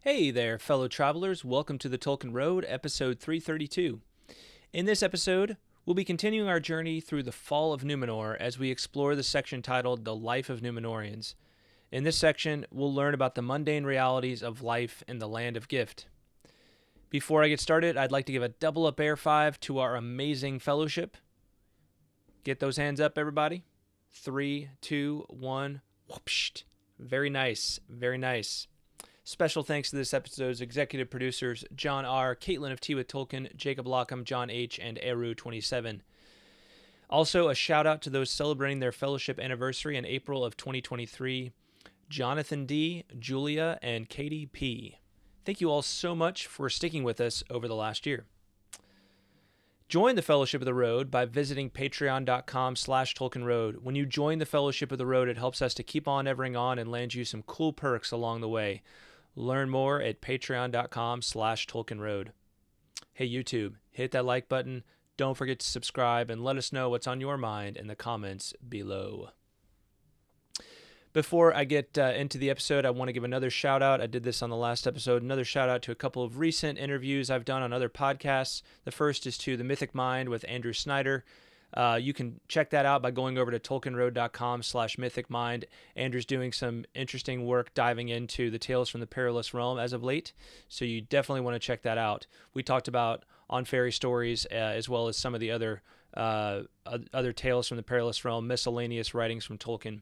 Hey there, fellow travelers. Welcome to the Tolkien Road, episode 332. In this episode, we'll be continuing our journey through the fall of Númenor as we explore the section titled The Life of Númenoreans. In this section, we'll learn about the mundane realities of life in the Land of Gift. Before I get started, I'd like to give a double up air five to our amazing fellowship. Get those hands up, everybody. 3, 2, 1. Whoopsht. Very nice, very nice. Special thanks to this episode's executive producers, John R., Kaitlyn of Tea with Tolkien, Jacob Lockham, John H., and Eru27. Also, a shout out to those celebrating their fellowship anniversary in April of 2023, Jonathan D., Julia, and Katie P. Thank you all so much for sticking with us over the last year. Join the Fellowship of the Road by visiting patreon.com/TolkienRoad. When you join the Fellowship of the Road, it helps us to keep on evering on and land you some cool perks along the way. Learn more at patreon.com/TolkienRoad. Hey YouTube, hit that like button, don't forget to subscribe, and let us know what's on your mind in the comments below. Before I get into the episode, I want to give another shout out. I did this on the last episode. Another shout out to a couple of recent interviews I've done on other podcasts. The first is to The Mythic Mind with Andrew Snyder. You can check that out by going over to tolkienroad.com/mythicmind. Andrew's doing some interesting work diving into the Tales from the Perilous Realm as of late, so you definitely want to check that out. We talked about On Fairy Stories as well as some of the other Tales from the Perilous Realm, miscellaneous writings from Tolkien.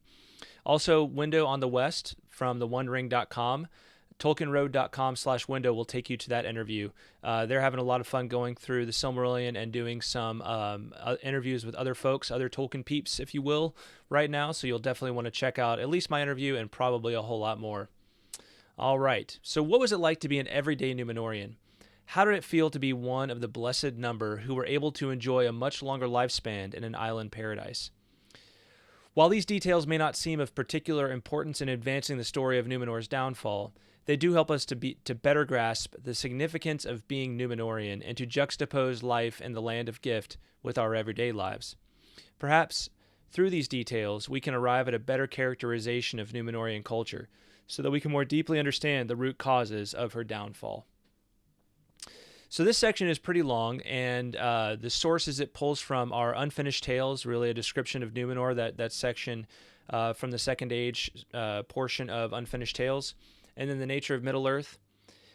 Also, Window on the West from thewondering.com. Tolkienroad.com/window will take you to that interview. They're having a lot of fun going through the Silmarillion and doing some interviews with other folks, other Tolkien peeps, if you will, right now. So you'll definitely want to check out at least my interview and probably a whole lot more. All right. So what was it like to be an everyday Númenorian? How did it feel to be one of the blessed number who were able to enjoy a much longer lifespan in an island paradise? While these details may not seem of particular importance in advancing the story of Númenor's downfall, they do help us to better grasp the significance of being Númenorian and to juxtapose life in the Land of Gift with our everyday lives. Perhaps through these details, we can arrive at a better characterization of Númenorian culture so that we can more deeply understand the root causes of her downfall. So this section is pretty long, and the sources it pulls from are Unfinished Tales, really a description of Númenor, that section from the Second Age portion of Unfinished Tales, and then The Nature of Middle-earth.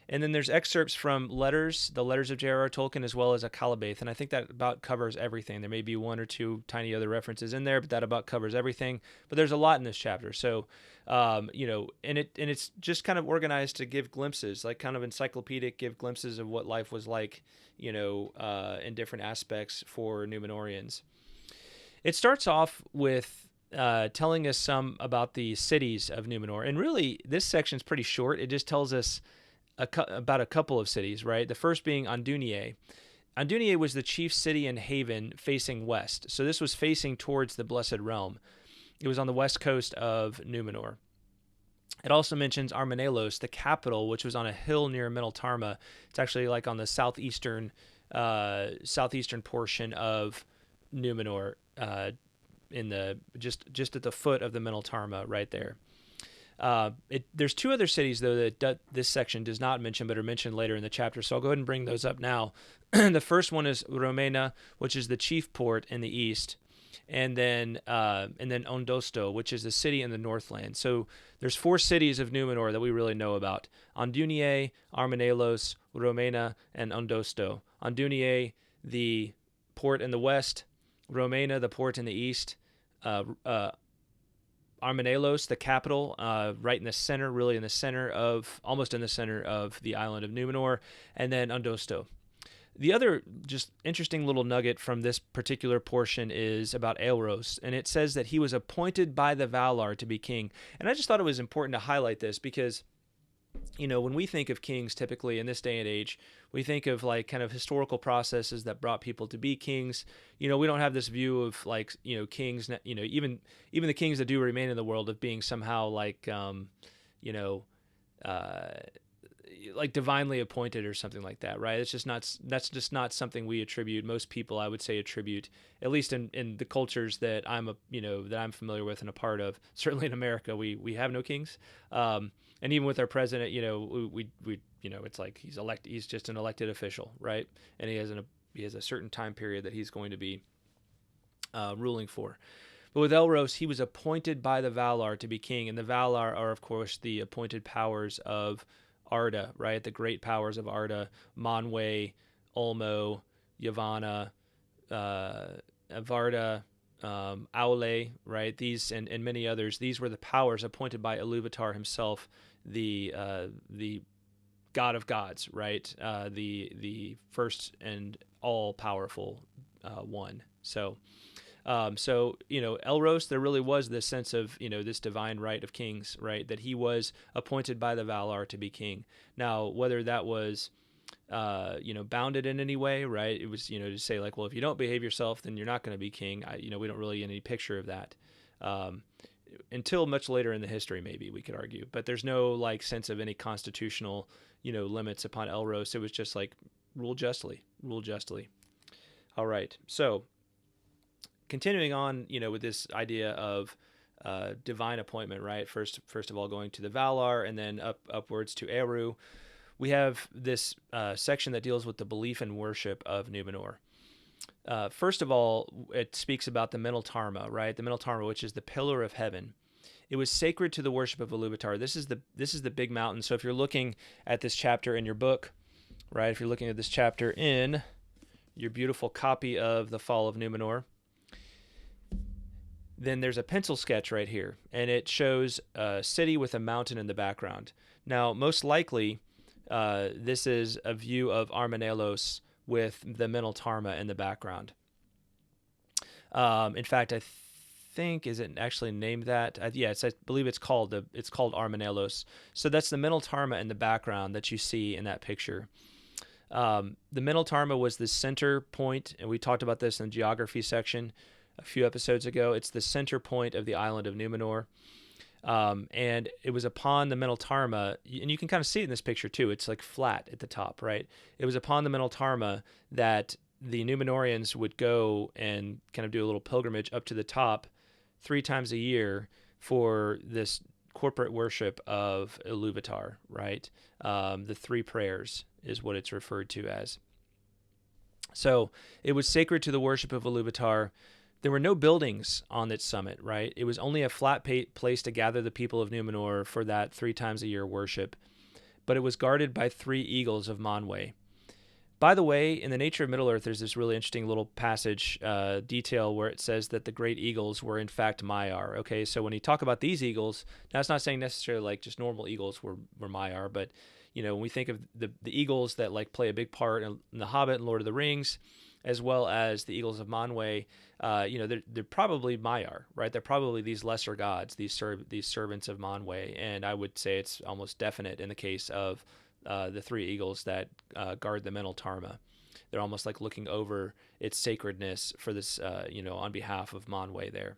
And then there's excerpts from letters, the letters of J.R.R. Tolkien, as well as a Calabath, and I think that about covers everything. There may be one or two tiny other references in there, but that about covers everything. But there's a lot in this chapter, so and it's just kind of organized to give glimpses, like kind of encyclopedic, give glimpses of what life was like, in different aspects for Númenorians. It starts off with telling us some about the cities of Númenor, and really this section's pretty short. It just tells us about a couple of cities, right? The first being Andunier. Andunier was the chief city and haven facing west. So this was facing towards the Blessed Realm. It was on the west coast of Númenor. It also mentions Armenelos, the capital, which was on a hill near Meneltarma. It's actually like on the southeastern portion of Númenor, in the just at the foot of the Meneltarma, right there. There's two other cities, though, that this section does not mention, but are mentioned later in the chapter, so I'll go ahead and bring those up now. The first one is Romena, which is the chief port in the east, and then Ondosto, which is the city in the Northland. So there's 4 cities of Númenor that we really know about: Andunier, Armenelos, Romena, and Ondosto. Andunier, the port in the west; Romena, the port in the east; Armenelos, the capital, right in the center, almost in the center of the island of Númenor, and then Ondosto. The other just interesting little nugget from this particular portion is about Aelros, and it says that he was appointed by the Valar to be king. And I just thought it was important to highlight this because, when we think of kings typically in this day and age, we think of like kind of historical processes that brought people to be kings. We don't have this view of kings, even the kings that do remain in the world of being somehow like, like divinely appointed or something like that, right? That's just not something we attribute. Most people, I would say, attribute, at least in the cultures that that I'm familiar with and a part of. Certainly in America, we have no kings, and even with our president, we it's like he's just an elected official, right? And he has a certain time period that he's going to be ruling for. But with Elros, he was appointed by the Valar to be king, and the Valar are, of course, the appointed powers of Arda, right? The great powers of Arda: Manwë, Ulmo, Yavanna, Varda, Aule, right? These and many others. These were the powers appointed by Iluvatar himself, the god of gods, right? The first and all powerful one. So Elros, there really was this sense of, this divine right of kings, right? That he was appointed by the Valar to be king. Now, whether that was, bounded in any way, right? It was, to say like, well, if you don't behave yourself, then you're not going to be king. We don't really get any picture of that. Until much later in the history, maybe we could argue, but there's no like sense of any constitutional, limits upon Elros. It was just like, rule justly. All right. So, continuing on, with this idea of divine appointment, right? First of all, going to the Valar and then upwards to Eru, we have this section that deals with the belief and worship of Númenor. First of all, it speaks about the Meneltarma, right? The Meneltarma, which is the pillar of heaven. It was sacred to the worship of Iluvatar. This is the big mountain. So if you're looking at this chapter in your book, right? If you're looking at this chapter in your beautiful copy of The Fall of Númenor, then there's a pencil sketch right here, and it shows a city with a mountain in the background. Now, most likely, this is a view of Armanelos with the Meneltarma in the background. In fact, I think, is it actually named that? Yes, I believe it's called Armanelos. So that's the Meneltarma in the background that you see in that picture. The Meneltarma was the center point, and we talked about this in the geography section a few episodes ago. It's the center point of the island of Númenor. And it was upon the Meneltarma, and you can kind of see it in this picture too. It's like flat at the top, right? It was upon the Meneltarma that the Númenoreans would go and kind of do a little pilgrimage up to the top 3 times a year for this corporate worship of Iluvatar, right? The 3 prayers is what it's referred to as. So it was sacred to the worship of Iluvatar. There were no buildings on its summit, right? It was only a flat place to gather the people of Númenor for that 3 times a year worship. But it was guarded by 3 eagles of Manwë. By the way, in the Nature of Middle-earth, there's this really interesting little passage, detail, where it says that the great eagles were in fact Maiar. Okay, so when you talk about these eagles, now it's not saying necessarily like just normal eagles were Maiar, but when we think of the eagles that like play a big part in The Hobbit and Lord of the Rings, as well as the eagles of Manwë, they're probably Maiar, right? They're probably these lesser gods, these servants of Manwë, and I would say it's almost definite in the case of the 3 eagles that guard the Meneltarma. They're almost like looking over its sacredness for this, on behalf of Manwë there.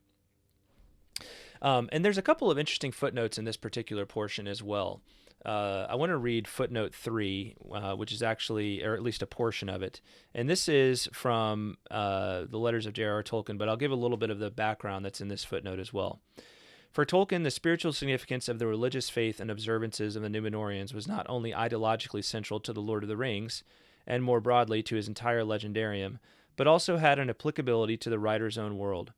And there's a couple of interesting footnotes in this particular portion as well. I want to read footnote 3, which is actually, or at least a portion of it. And this is from the letters of J.R.R. Tolkien, but I'll give a little bit of the background that's in this footnote as well. For Tolkien, the spiritual significance of the religious faith and observances of the Númenoreans was not only ideologically central to the Lord of the Rings, and more broadly to his entire legendarium, but also had an applicability to the writer's own world.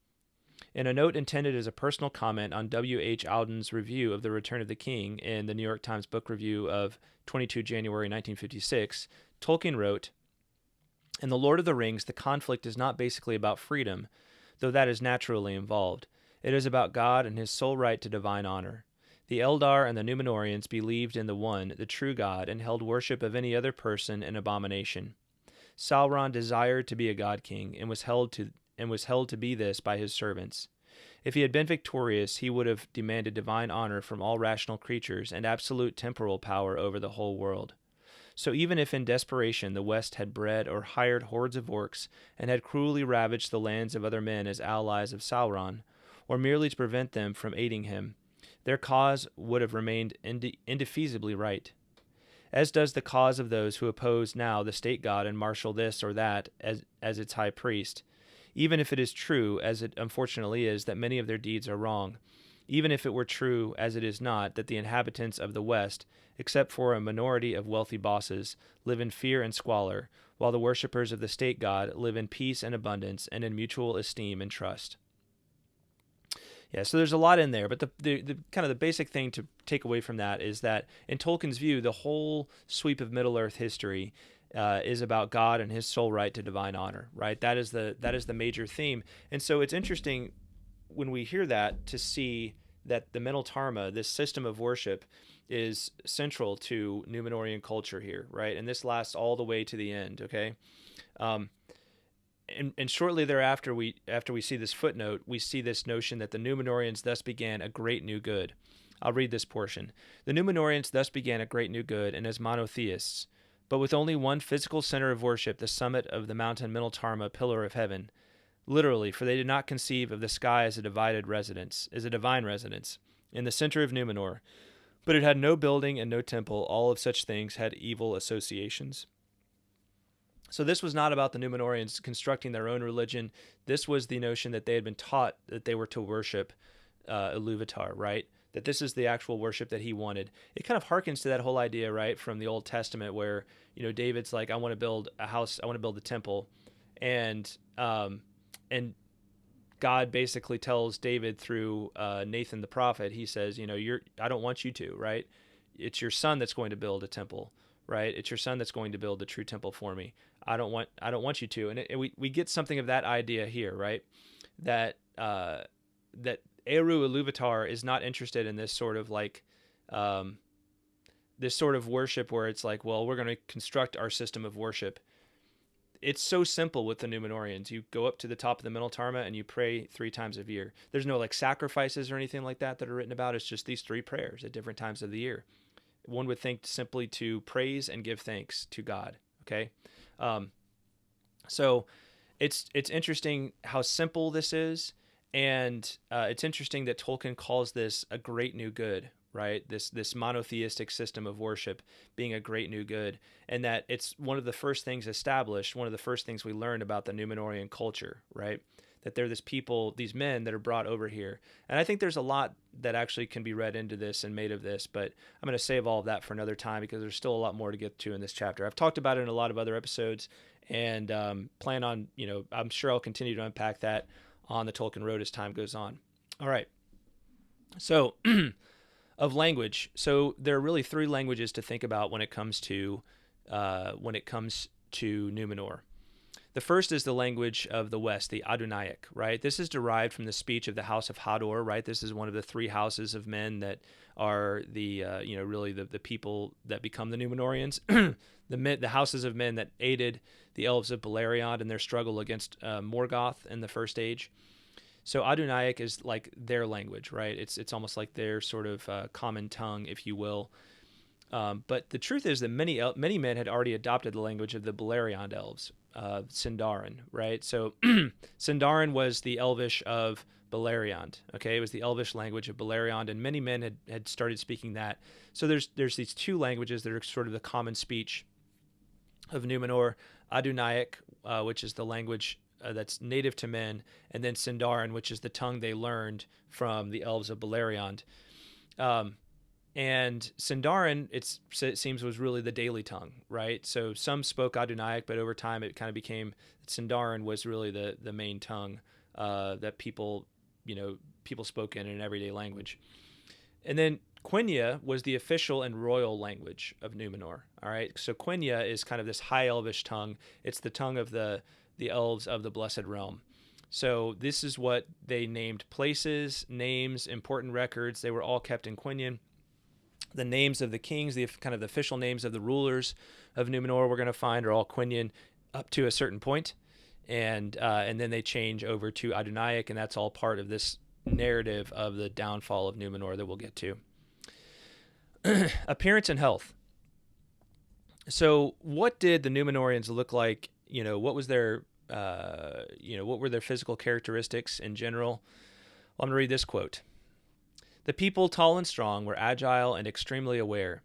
In a note intended as a personal comment on W.H. Audin's review of The Return of the King in the New York Times Book Review of 22 January 1956, Tolkien wrote, "In The Lord of the Rings, the conflict is not basically about freedom, though that is naturally involved. It is about God and his sole right to divine honor. The Eldar and the Númenoreans believed in the one, the true God, and held worship of any other person an abomination. Sauron desired to be a god king and was held to be this by his servants. If he had been victorious, he would have demanded divine honor from all rational creatures and absolute temporal power over the whole world. So even if in desperation the West had bred or hired hordes of orcs and had cruelly ravaged the lands of other men as allies of Sauron, or merely to prevent them from aiding him, their cause would have remained indefeasibly right. as does the cause of those who oppose now the state god and marshal this or that as its high priest, even if it is true, as it unfortunately is, that many of their deeds are wrong, even if it were true, as it is not, that the inhabitants of the West, except for a minority of wealthy bosses, live in fear and squalor, while the worshippers of the state god live in peace and abundance and in mutual esteem and trust. Yeah, so there's a lot in there, but the kind of the basic thing to take away from that is that in Tolkien's view, the whole sweep of Middle-earth history is about God and his sole right to divine honor, right? That is the major theme. And so it's interesting when we hear that to see that the Meneltarma, this system of worship, is central to Númenorian culture here, right? And this lasts all the way to the end, okay? And shortly thereafter, after we see this footnote, we see this notion that the Númenorians thus began a great new good. I'll read this portion. The Númenorians thus began a great new good, and as monotheists, but with only one physical center of worship, the summit of the mountain Meneltarma, pillar of heaven. Literally, for they did not conceive of the sky as a divine residence, in the center of Númenor. But it had no building and no temple. All of such things had evil associations. So this was not about the Númenorians constructing their own religion. This was the notion that they had been taught that they were to worship Iluvatar, right? That this is the actual worship that he wanted. It kind of harkens to that whole idea, right, from the Old Testament where, David's like, I want to build a house, I want to build a temple. And God basically tells David through Nathan the prophet, he says, I don't want you to, right? It's your son that's going to build a temple, right? It's your son that's going to build the true temple for me. I don't want you to. And we get something of that idea here, right? That Eru Iluvatar is not interested in this sort of like this sort of worship where it's like, well, we're going to construct our system of worship. It's so simple with the Númenorians. You go up to the top of the Meneltarma and you pray 3 times a year. There's no like sacrifices or anything like that are written about. It's just these 3 prayers at different times of the year. One would think simply to praise and give thanks to God. Okay. So it's interesting how simple this is. And it's interesting that Tolkien calls this a great new good, right? This monotheistic system of worship being a great new good, and that it's one of the first things established, one of the first things we learn about the Númenorian culture, right? That they're this people, these men that are brought over here. And I think there's a lot that actually can be read into this and made of this, but I'm going to save all of that for another time because there's still a lot more to get to in this chapter. I've talked about it in a lot of other episodes, and plan on, I'm sure I'll continue to unpack that on the Tolkien Road as time goes on. All right. So of language. So there are really 3 languages to think about when it comes to Númenor. The first is the language of the West, the Adunaic, right? This is derived from the speech of the House of Hador, right? This is one of the 3 houses of men that are the, really the people that become the Númenorians, the houses of men that aided the elves of Beleriand in their struggle against Morgoth in the First Age. So Adunaic is like their language, right? It's almost like their sort of common tongue, if you will. But the truth is that many men had already adopted the language of the Beleriand elves, Sindarin, right? So Sindarin was the Elvish of Beleriand, okay? It was the Elvish language of Beleriand, and many men had started speaking that. So there's these 2 languages that are sort of the common speech of Númenor, Adunaic, which is the language that's native to men, and then Sindarin, which is the tongue they learned from the elves of Beleriand. And Sindarin, it seems, was really the daily tongue, right? So some spoke Adunaic, but over time it kind of became Sindarin was really the main tongue that people spoke in an everyday language. And then Quenya was the official and royal language of Númenor. All right, so Quenya is kind of this high elvish tongue. It's the tongue of the elves of the Blessed Realm. So this is what they named places, names, important records. They were all kept in Quenya. The names of the kings, the kind of the official names of the rulers of Númenor, we're going to find are all Quenyan up to a certain point, and then they change over to Adunaic, and that's all part of this narrative of the downfall of Númenor that we'll get to. Appearance and health. So, what did the Númenorians look like? What was their, what were their physical characteristics in general? Well, I'm going to read this quote. The people, tall and strong, were agile and extremely aware.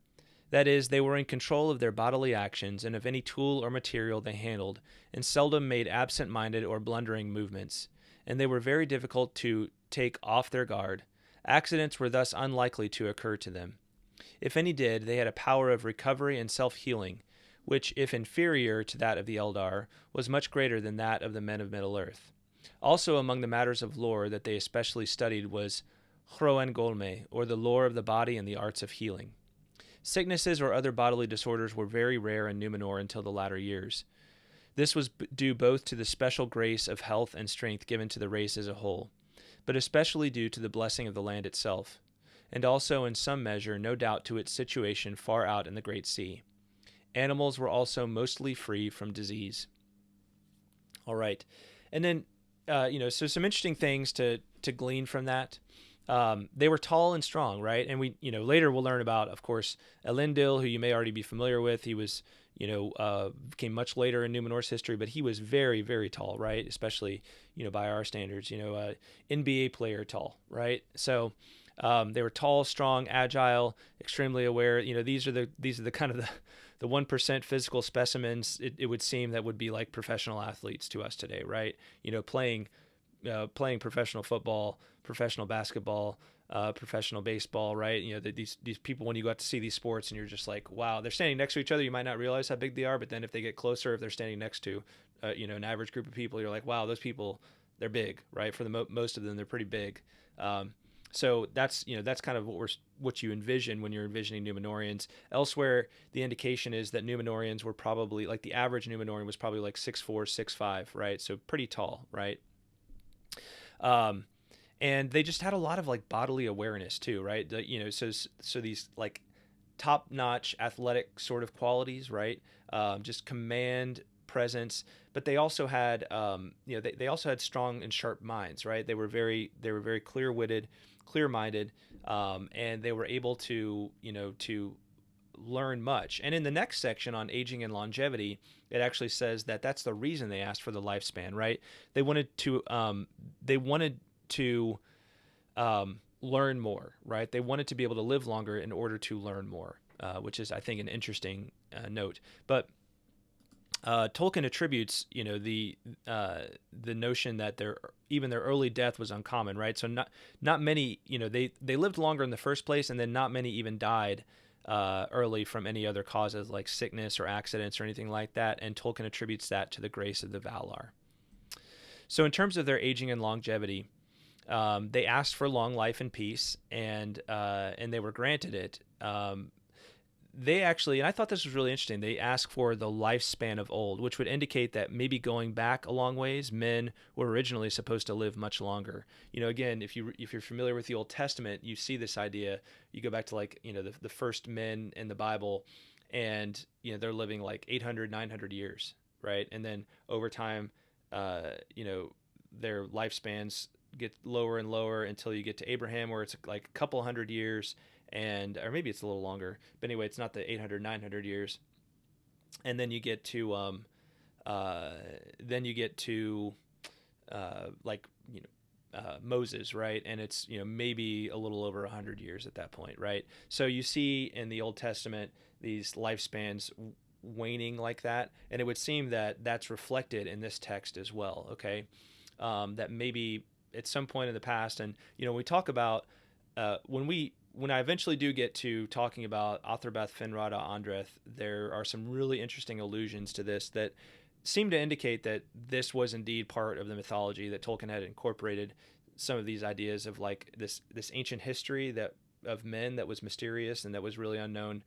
That is, they were in control of their bodily actions and of any tool or material they handled, and seldom made absent-minded or blundering movements, and they were very difficult to take off their guard. Accidents were thus unlikely to occur to them. If any did, they had a power of recovery and self-healing, which, if inferior to that of the Eldar, was much greater than that of the men of Middle-earth. Also among the matters of lore that they especially studied was Hroengolme, or the lore of the body and the arts of healing. Sicknesses or other bodily disorders were very rare in Númenor until the latter years. This was due both to the special grace of health and strength given to the race as a whole, but especially due to the blessing of the land itself, and also in some measure, no doubt, to its situation far out in the great sea. Animals were also mostly free from disease. All right. And then, so some interesting things to glean from that. They were tall and strong, right? And we, later we'll learn about, of course, Elendil, who you may already be familiar with. He was, came much later in Númenor's history, but he was very, very tall, right? Especially, by our standards, NBA player tall, right? So they were tall, strong, agile, extremely aware. These are the kind of the 1% physical specimens, it would seem, that would be like professional athletes to us today, right? Playing professional football, professional basketball, professional baseball, right? These people, when you go out to see these sports and you're just like, wow, they're standing next to each other, you might not realize how big they are, but then if they get closer, if they're standing next to, an average group of people, you're like, wow, those people, they're big, right? For the most of them, they're pretty big. So that's kind of what you envision when you're envisioning Númenorians. Elsewhere, the indication is that Númenorians were probably, like, the average Númenorian was probably like 6'4", 6'5", right? So pretty tall, right? And they just had a lot of like bodily awareness too, right? So these like top-notch athletic sort of qualities, right? Just command, presence, but they also had, they also had strong and sharp minds, right? They were very clear-witted, clear-minded, and they were able to, to learn much. And in the next section on aging and longevity, it actually says that that's the reason they asked for the lifespan, right? They wanted to learn more, right? They wanted to be able to live longer in order to learn more, which is, I think, an interesting note. But Tolkien attributes, the notion that even their early death was uncommon, right? So not many, they lived longer in the first place, and then not many even died early from any other causes like sickness or accidents or anything like that. And Tolkien attributes that to the grace of the Valar. So in terms of their aging and longevity, they asked for long life and peace, and they were granted it. They actually, and I thought this was really interesting, they asked for the lifespan of old, which would indicate that maybe going back a long ways, men were originally supposed to live much longer. Again, if you're familiar with the Old Testament, you see this idea. You go back to like, the first men in the Bible, and they're living like 800, 900 years, right? And then over time, their lifespans get lower and lower until you get to Abraham, where it's like a couple hundred years, or maybe it's a little longer, but anyway, it's not the 800, 900 years. And then you get to Moses, right? And it's, maybe a little over 100 years at that point, right? So you see in the Old Testament these lifespans waning like that, and it would seem that that's reflected in this text as well, okay? That maybe at some point in the past, and we talk about when I eventually do get to talking about Athrabeth Finrada Andreth, there are some really interesting allusions to this that seem to indicate that this was indeed part of the mythology, that Tolkien had incorporated some of these ideas of like this ancient history of men that was mysterious and that was really unknown,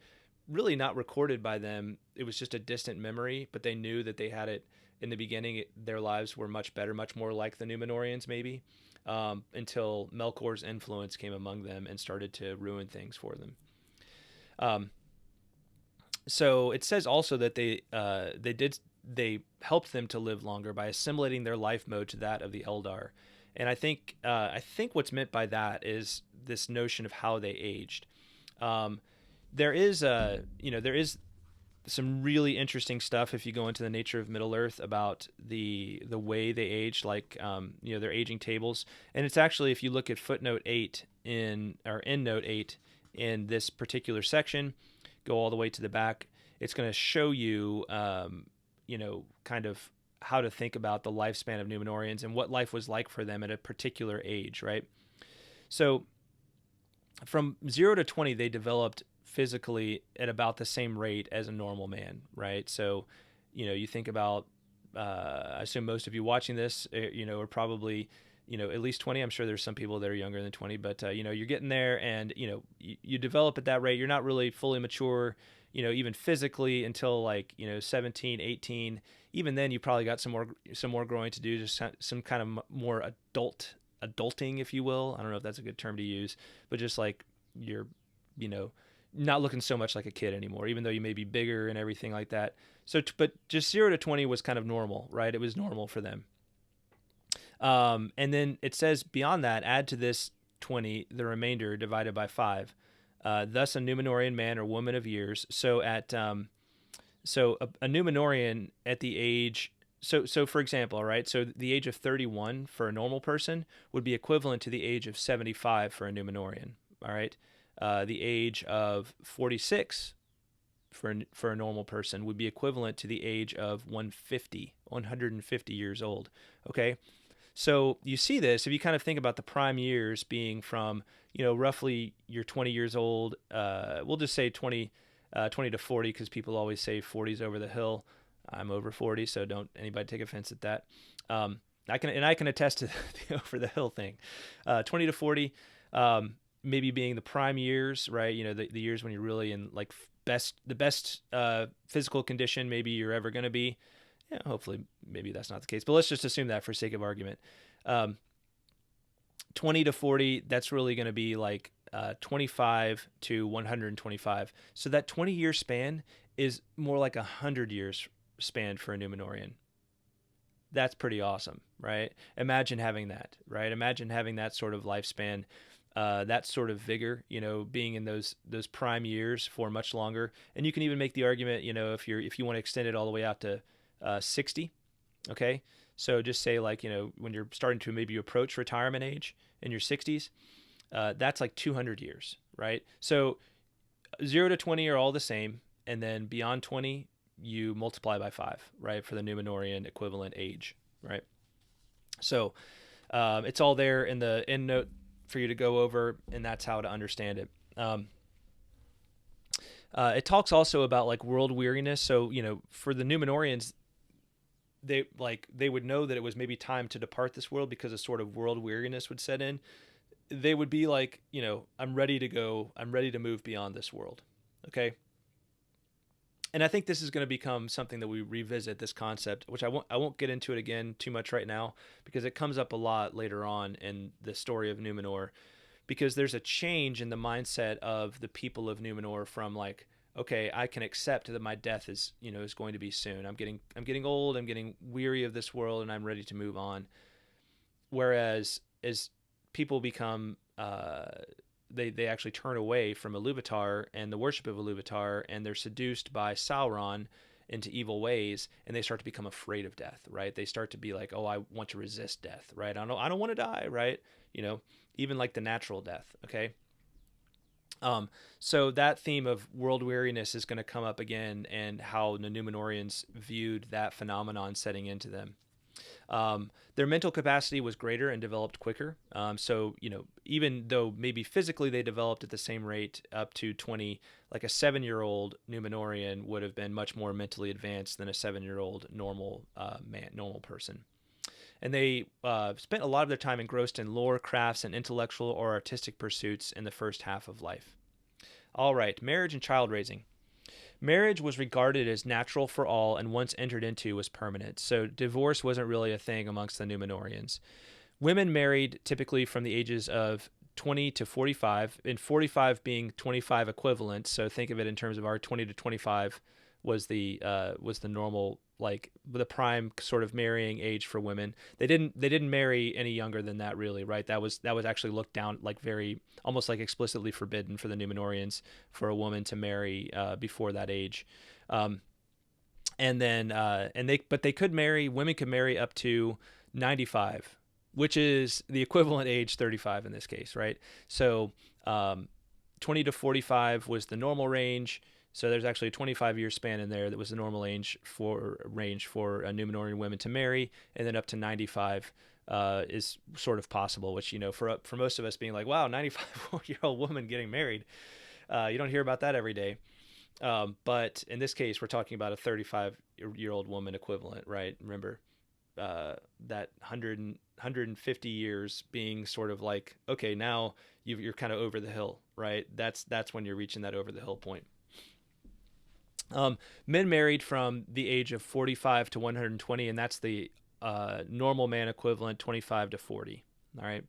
really not recorded by them. It was just a distant memory, but they knew that they had it in the beginning. Their lives were much better, much more like the Númenorians maybe, until Melkor's influence came among them and started to ruin things for them. So it says also that they helped them to live longer by assimilating their life mode to that of the Eldar. And I think what's meant by that is this notion of how they aged. There is some really interesting stuff if you go into the nature of Middle Earth about the way they aged, like their aging tables. And it's actually, if you look at footnote 8 in Note 8 in this particular section, go all the way to the back, it's going to show you, kind of how to think about the lifespan of Númenóreans and what life was like for them at a particular age, right? So from 0 to 20, they developed physically at about the same rate as a normal man, right? So, you think about, I assume most of you watching this, are probably, at least 20. I'm sure there's some people that are younger than 20, but, you're getting there, and, you develop at that rate. You're not really fully mature, even physically until like, 17, 18. Even then you probably got some more growing to do, just some kind of more adulting, if you will. I don't know if that's a good term to use, but just like you're, not looking so much like a kid anymore, even though you may be bigger and everything like that. So, but just 0 to 20 was kind of normal, right? It was normal for them. And then it says beyond that, add to this 20 the remainder divided by 5. Thus a Númenórean man or woman of years. So at a Númenórean at the age, so for example, right? So the age of 31 for a normal person would be equivalent to the age of 75 for a Númenórean. All right. The age of 46 for a normal person would be equivalent to the age of 150 years old. Okay. So you see this, if you kind of think about the prime years being from, roughly you're 20 years old, we'll just say 20 to 40, because people always say 40's over the hill. I'm over 40, so don't anybody take offense at that. I can attest to the over the hill thing. 20 to 40, maybe being the prime years, right? The years when you're really in like the best physical condition maybe you're ever going to be. Yeah, hopefully maybe that's not the case, but let's just assume that for sake of argument. 20 to 40, that's really going to be like 25 to 125. So that 20-year span is more like 100 years span for a Númenórean. That's pretty awesome, right? Imagine having that, right? Imagine having that sort of lifespan, that sort of vigor, being in those prime years for much longer. And you can even make the argument, if you want to extend it all the way out to 60. Okay. So just say like, when you're starting to maybe approach retirement age in your 60s, that's like 200 years, right? So 0 to 20 are all the same. And then beyond 20, you multiply by 5, right? For the Númenórean equivalent age, right? So it's all there in the end note for you to go over, and that's how to understand it. It talks also about like world weariness. So, for the Númenoreans, they would know that it was maybe time to depart this world because a sort of world weariness would set in. They would be like, I'm ready to go. I'm ready to move beyond this world. Okay. And I think this is going to become something that we revisit, this concept, which I won't get into it again too much right now, because it comes up a lot later on in the story of Númenor, because there's a change in the mindset of the people of Númenor from like, okay, I can accept that my death is going to be soon. I'm getting old. I'm getting weary of this world, and I'm ready to move on. Whereas as people become, they actually turn away from Ilúvatar and the worship of Ilúvatar, and they're seduced by Sauron into evil ways, and they start to become afraid of death, right? They start to be like, oh, I want to resist death, right? I don't want to die, right? Even like the natural death, okay? So that theme of world weariness is going to come up again, and how the Númenóreans viewed that phenomenon setting into them. Their mental capacity was greater and developed quicker. So, even though maybe physically they developed at the same rate up to 20, like a 7-year-old Númenórean would have been much more mentally advanced than a 7-year-old normal person. And they spent a lot of their time engrossed in lore, crafts, and intellectual or artistic pursuits in the first half of life. All right, marriage and child raising. Marriage was regarded as natural for all, and once entered into was permanent. So divorce wasn't really a thing amongst the Númenóreans. Women married typically from the ages of 20 to 45, and 45 being 25 equivalent. So think of it in terms of our 20 to 25 was the normal, like the prime sort of marrying age for women. They didn't marry any younger than that, really, right? That was actually looked down, like very almost like explicitly forbidden for the Númenóreans for a woman to marry before that age. Women could marry up to 95, which is the equivalent age 35 in this case, right? So 20 to 45 was the normal range. So there's actually a 25-year span in there that was the normal range for Númenorian women to marry, and then up to 95 is sort of possible. Which, for most of us being like, wow, 95-year-old woman getting married, you don't hear about that every day. But in this case, we're talking about a 35-year-old woman equivalent, right? Remember, that 150 years being sort of like, okay, now you're kind of over the hill, right? That's when you're reaching that over the hill point. Men married from the age of 45 to 120, and that's the normal man equivalent, 25 to 40. All right.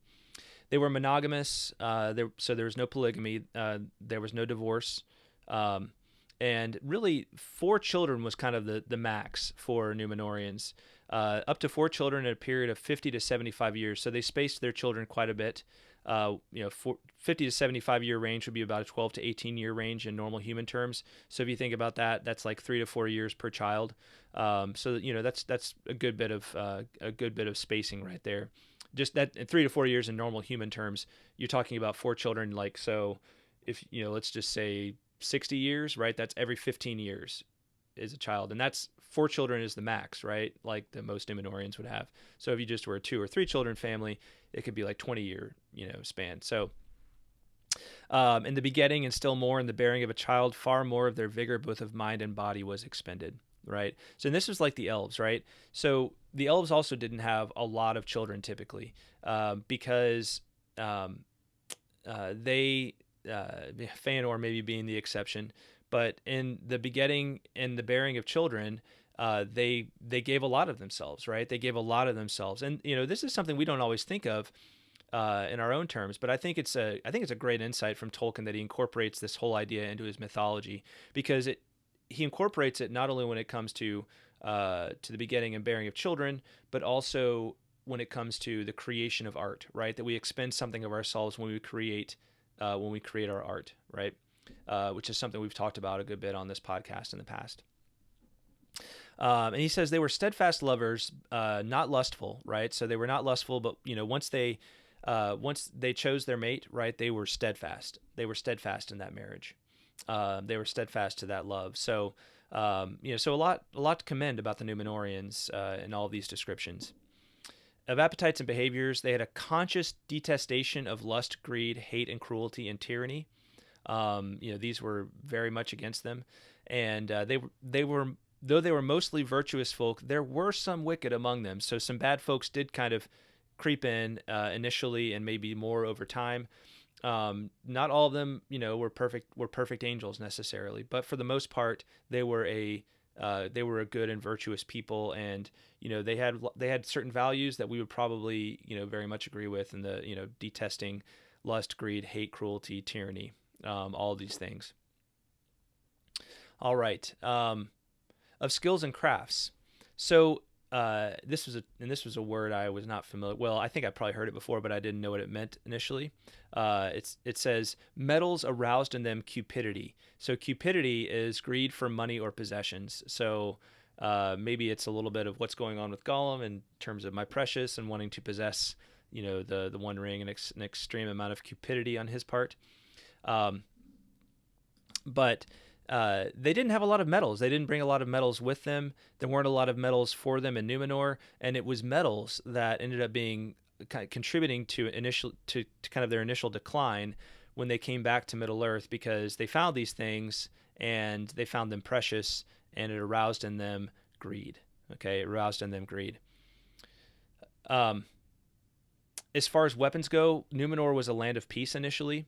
They were monogamous, so there was no polygamy. There was no divorce. And really, 4 children was kind of the max for Númenóreans. Up to 4 children in a period of 50 to 75 years. So they spaced their children quite a bit. 50 to 75 year range would be about a 12 to 18 year range in normal human terms. So if you think about that, that's like 3 to 4 years per child. So that's a good bit of spacing right there. Just that in 3 to 4 years in normal human terms, you're talking about 4 children. Like, so if, let's just say 60 years, right? That's every 15 years is a child. And that's 4 children is the max, right? Like the most Númenóreans would have. So if you just were a 2 or 3 children family, it could be like 20-year, span. So in the begetting and still more in the bearing of a child, far more of their vigor, both of mind and body, was expended, right? So this was like the elves, right? So the elves also didn't have a lot of children typically, because they, Feanor maybe being the exception, but in the begetting and the bearing of children, they gave a lot of themselves, right? They gave a lot of themselves, and this is something we don't always think of in our own terms, but I think it's a great insight from Tolkien that he incorporates this whole idea into his mythology, because he incorporates it not only when it comes to the begetting and bearing of children, but also when it comes to the creation of art, right? That we expend something of ourselves when we create our art, right? Which is something we've talked about a good bit on this podcast in the past. And he says they were steadfast lovers, not lustful, right? So they were not lustful, but once they chose their mate, right, they were steadfast. They were steadfast in that marriage. They were steadfast to that love. So so a lot to commend about the Númenoreans in all of these descriptions. Of appetites and behaviors, they had a conscious detestation of lust, greed, hate, and cruelty and tyranny. These were very much against them, and they were though they were mostly virtuous folk, there were some wicked among them. So some bad folks did kind of creep in initially, and maybe more over time. Not all of them, were perfect angels necessarily, but for the most part, they were a good and virtuous people, and they had certain values that we would probably very much agree with in the detesting lust, greed, hate, cruelty, tyranny, all of these things. All right, of skills and crafts. So this was a word I was not familiar. Well, I think I probably heard it before, but I didn't know what it meant initially. It says metals aroused in them cupidity. So cupidity is greed for money or possessions. So maybe it's a little bit of what's going on with Gollum in terms of my precious and wanting to possess, the One Ring, and an extreme amount of cupidity on his part. But they didn't have a lot of metals. They didn't bring a lot of metals with them. There weren't a lot of metals for them in Númenor, and it was metals that ended up being kind of contributing to kind of their initial decline when they came back to Middle Earth, because they found these things and they found them precious, and it aroused in them greed. Okay, it aroused in them greed. As far as weapons go, Númenor was a land of peace initially.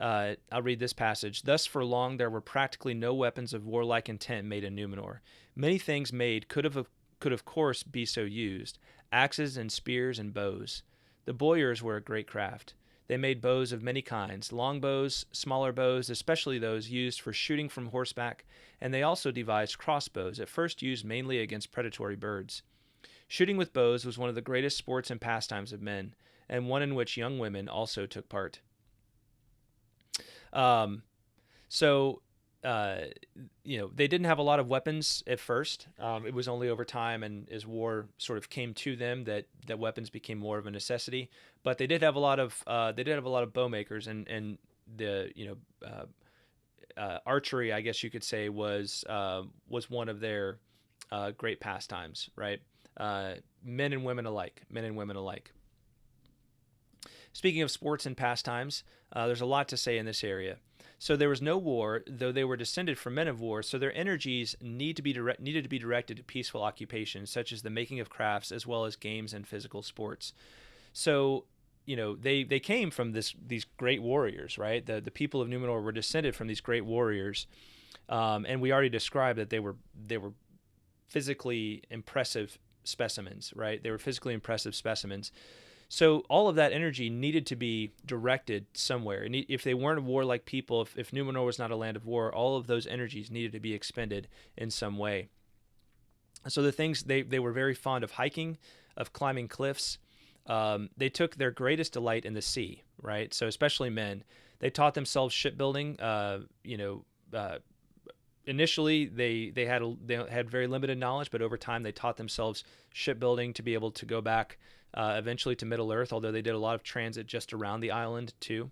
I'll read this passage. Thus, for long, there were practically no weapons of warlike intent made in Númenor. Many things made could of course be so used: axes and spears and bows. The bowyers were a great craft. They made bows of many kinds, long bows, smaller bows, especially those used for shooting from horseback, and they also devised crossbows, at first used mainly against predatory birds. Shooting with bows was one of the greatest sports and pastimes of men, and one in which young women also took part. They didn't have a lot of weapons at first. It was only over time and as war sort of came to them that weapons became more of a necessity. But they did have a lot of bowmakers, and archery, I guess you could say, was one of their great pastimes, right? Men and women alike. Men and women alike. Speaking of sports and pastimes, there's a lot to say in this area. So there was no war, though they were descended from men of war. So their energies needed to be directed to peaceful occupations, such as the making of crafts, as well as games and physical sports. So they came from these great warriors, right? The people of Númenor were descended from these great warriors, and we already described that they were physically impressive specimens, right? They were physically impressive specimens. So all of that energy needed to be directed somewhere. And if they weren't warlike people, if Númenor was not a land of war, all of those energies needed to be expended in some way. So the things they were very fond of hiking, of climbing cliffs. They took their greatest delight in the sea, right? So especially men, they taught themselves shipbuilding. Initially they had very limited knowledge, but over time they taught themselves shipbuilding to be able to go back eventually to Middle Earth, although they did a lot of transit just around the island too.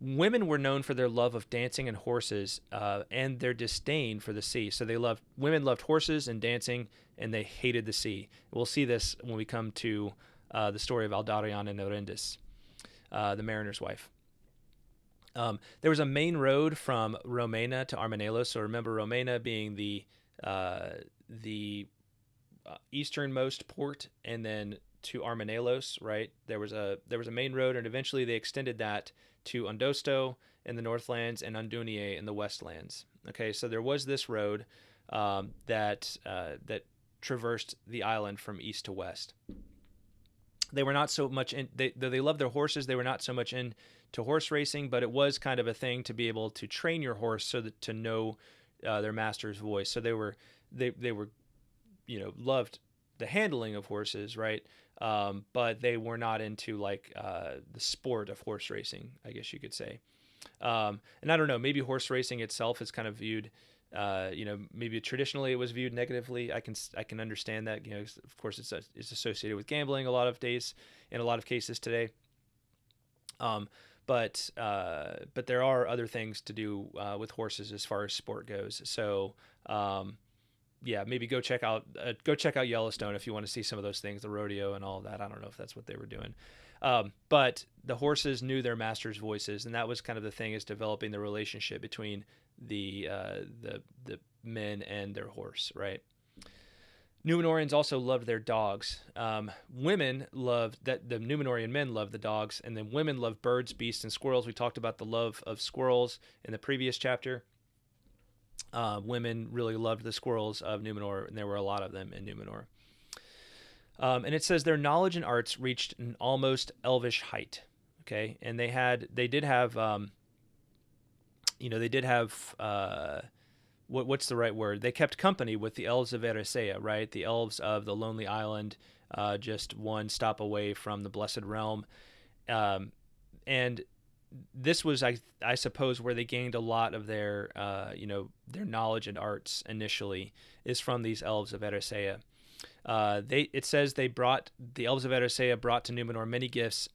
Women were known for their love of dancing and horses, and their disdain for the sea. So women loved horses and dancing, and they hated the sea. We'll see this when we come to the story of Aldarion and Norindis, the mariner's wife. There was a main road from Romena to Armanelos. So remember, Romena being the easternmost port, and then to Armanelos, right? There was a main road, and eventually they extended that to Undosto in the Northlands and Undunier in the Westlands. Okay, so there was this road that traversed the island from east to west. They were not so much though they loved their horses, they were not so much into horse racing, but it was kind of a thing to be able to train your horse so that to know their master's voice. So they were loved the handling of horses, right? But they were not into the sport of horse racing, I guess you could say. And I don't know, maybe horse racing itself is kind of viewed, maybe traditionally it was viewed negatively. I can understand that. Of course, it's associated with gambling a lot of days, in a lot of cases today. But there are other things to do with horses as far as sport goes. So. Maybe go check out Yellowstone if you want to see some of those things, the rodeo and all that. I don't know if that's what they were doing. But the horses knew their masters' voices, and that was kind of the thing, is developing the relationship between the men and their horse, right? Númenorians also loved their dogs. Women loved that. The Númenorian men loved the dogs, and then women loved birds, beasts, and squirrels. We talked about the love of squirrels in the previous chapter. Women really loved the squirrels of Númenor, and there were a lot of them in Númenor. And it says their knowledge and arts reached an almost elvish height. Okay, and they did have what's the right word? They kept company with the elves of Erisea, right? The elves of the Lonely Island, just one stop away from the Blessed Realm, and this was, I suppose, where they gained a lot of their knowledge and arts initially, is from these elves of Erisea. It says the elves of Erisea brought to Númenor many gifts,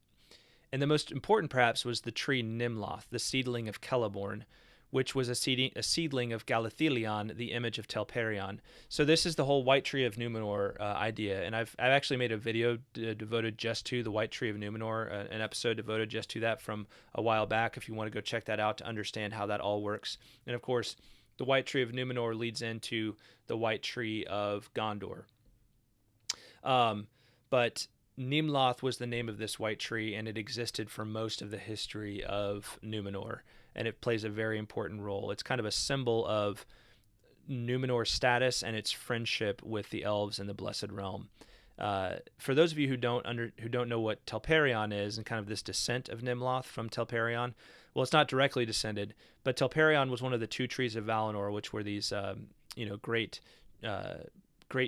and the most important perhaps was the tree Nimloth, the seedling of Celeborn, which was a seedling of Galathilion, the image of Telperion. So this is the whole White Tree of Númenor idea, and I've actually made a video devoted just to the White Tree of Númenor, an episode devoted just to that from a while back, if you want to go check that out to understand how that all works. And of course, the White Tree of Númenor leads into the White Tree of Gondor. But Nimloth was the name of this white tree, and it existed for most of the history of Númenor, and it plays a very important role. It's kind of a symbol of Númenor's status and its friendship with the elves in the Blessed Realm. For those of you who don't know what Telperion is, and kind of this descent of Nimloth from Telperion, well, it's not directly descended, but Telperion was one of the two trees of Valinor, which were these great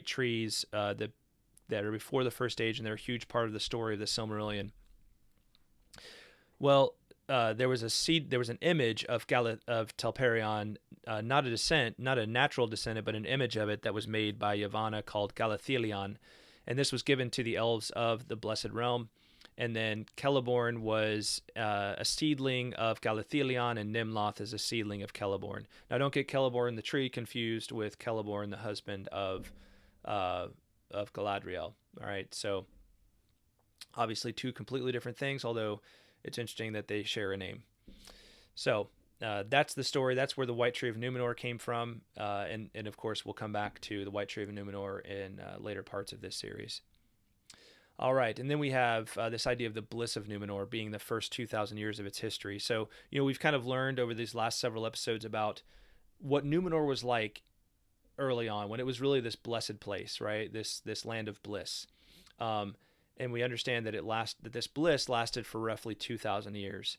trees that are before the First Age, and they're a huge part of the story of the Silmarillion. Well, there was an image of Telperion, not a natural descendant, but an image of it that was made by Yavanna called Galathilion, and this was given to the elves of the Blessed Realm. And then Celeborn was a seedling of Galadriel, and Nimloth is a seedling of Celeborn. Now, don't get Celeborn the tree confused with Celeborn, the husband of Galadriel. All right, so obviously two completely different things, although it's interesting that they share a name. So that's the story. That's where the White Tree of Númenor came from, and of course we'll come back to the White Tree of Númenor in later parts of this series. All right, and then we have this idea of the Bliss of Nmenor being the first 2,000 years of its history. So, we've kind of learned over these last several episodes about what Númenor was like early on, when it was really this blessed place, right? This land of bliss. And we understand that that this bliss lasted for roughly 2,000 years.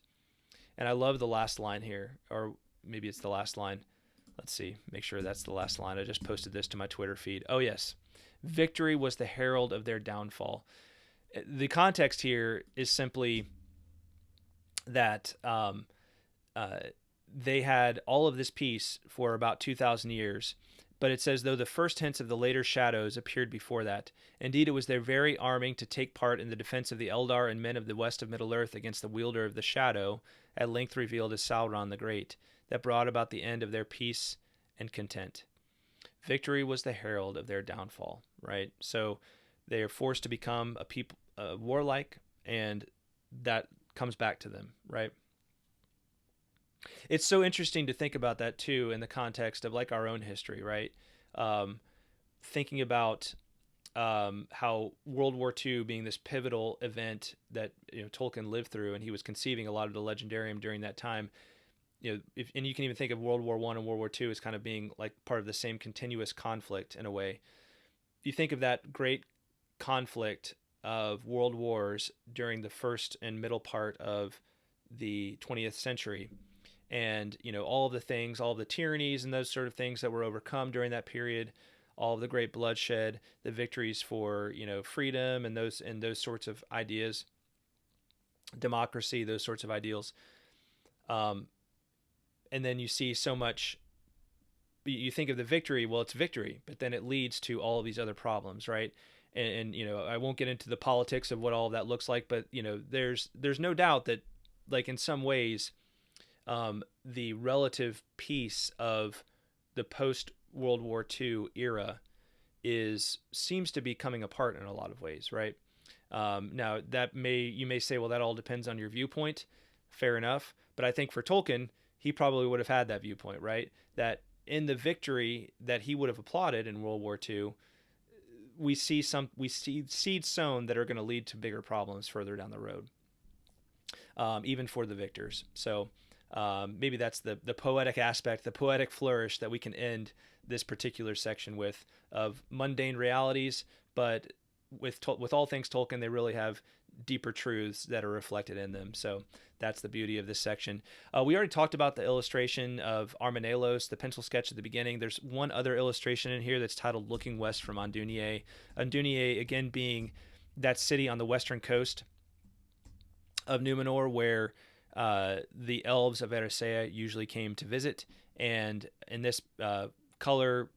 And I love the last line here, or maybe it's the last line. Let's see, make sure that's the last line. I just posted this to my Twitter feed. Oh, yes. Victory was the herald of their downfall. The context here is simply that they had all of this peace for about 2,000 years, but it says, though the first hints of the later shadows appeared before that. Indeed, it was their very arming to take part in the defense of the Eldar and men of the west of Middle-earth against the wielder of the shadow, at length revealed as Sauron the Great, that brought about the end of their peace and content. Victory was the herald of their downfall, right? So they are forced to become a people warlike, and that comes back to them, right? It's so interesting to think about that too in the context of like our own history, right? Thinking about how World War II being this pivotal event that Tolkien lived through, and he was conceiving a lot of the Legendarium during that time. And you can even think of World War I and World War II as kind of being like part of the same continuous conflict in a way. You think of that great conflict of world wars during the first and middle part of the 20th century, and all of the things, all of the tyrannies and those sort of things that were overcome during that period, all of the great bloodshed, the victories for freedom and those sorts of ideas, democracy, those sorts of ideals. And then you see so much. You think of the victory, well, it's victory, but then it leads to all of these other problems, right? And I won't get into the politics of what all of that looks like, but there's no doubt that, like, in some ways, the relative peace of the post World War II era seems to be coming apart in a lot of ways, right? Now you may say, well, that all depends on your viewpoint. Fair enough, but I think for Tolkien, he probably would have had that viewpoint, right? That in the victory that he would have applauded in World War II, we see seeds sown that are going to lead to bigger problems further down the road, even for the victors. So maybe that's the poetic aspect, the poetic flourish that we can end this particular section with, of mundane realities, but with all things Tolkien, they really have deeper truths that are reflected in them. So that's the beauty of this section. We already talked about the illustration of Armenelos, the pencil sketch at the beginning. There's one other illustration in here that's titled Looking West from Andunier. Andunier, again, being that city on the western coast of Númenor where the elves of Erisea usually came to visit. And in this color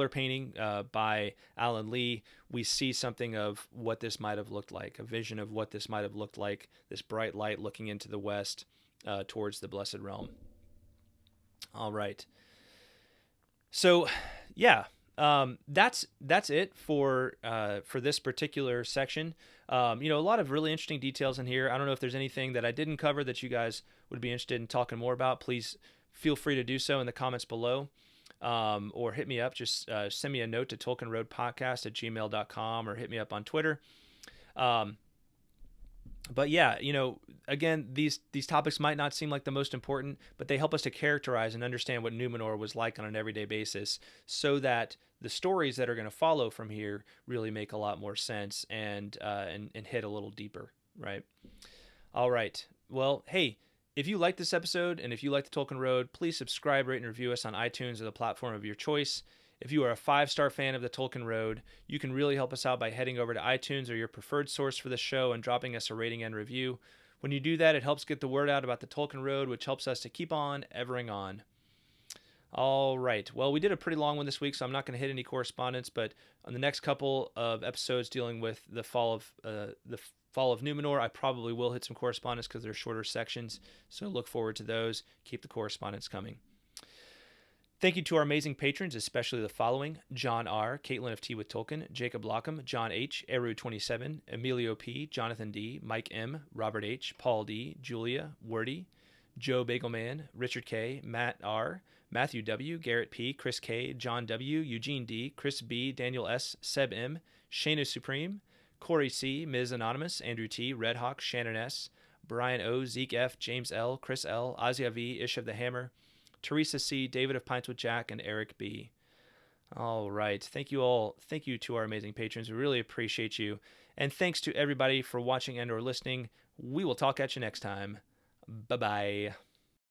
painting by Alan Lee, we see something of what this might have looked like, a vision of what this might have looked like, this bright light looking into the west towards the Blessed Realm. All right. So, yeah, that's it for this particular section. A lot of really interesting details in here. I don't know if there's anything that I didn't cover that you guys would be interested in talking more about. Please feel free to do so in the comments below. Or hit me up. Just send me a note to tolkienroadpodcast@gmail.com, or hit me up on Twitter. But yeah, again, these topics might not seem like the most important, but they help us to characterize and understand what Númenor was like on an everyday basis, so that the stories that are going to follow from here really make a lot more sense and hit a little deeper, right? All right. Well, hey, if you like this episode and if you like the Tolkien Road, please subscribe, rate, and review us on iTunes or the platform of your choice. If you are a 5-star fan of the Tolkien Road, you can really help us out by heading over to iTunes or your preferred source for the show and dropping us a rating and review. When you do that, it helps get the word out about the Tolkien Road, which helps us to keep on evering on. All right. Well, we did a pretty long one this week, so I'm not going to hit any correspondence. But on the next couple of episodes dealing with the fall of Númenor, I probably will hit some correspondence because they're shorter sections. So look forward to those. Keep the correspondence coming. Thank you to our amazing patrons, especially the following: John R., Kaitlyn of Tea with Tolkien, Jacob Lockham, John H., Eru27, Emilio P., Jonathan D., Mike M., Robert H., Paul D., Julia, Wordy, Joe Bagelman, Richard K., Matt R., Matthew W., Garrett P., Chris K., John W., Eugene D., Chris B., Daniel S., Seb M., Shayna Supreme, Corey C., Ms. Anonymous, Andrew T., Red Hawk, Shannon S., Brian O., Zeke F., James L., Chris L., Azia V., Ish of the Hammer, Teresa C., David of Pints with Jack, and Eric B. All right. Thank you all. Thank you to our amazing patrons. We really appreciate you. And thanks to everybody for watching and or listening. We will talk at you next time. Bye-bye.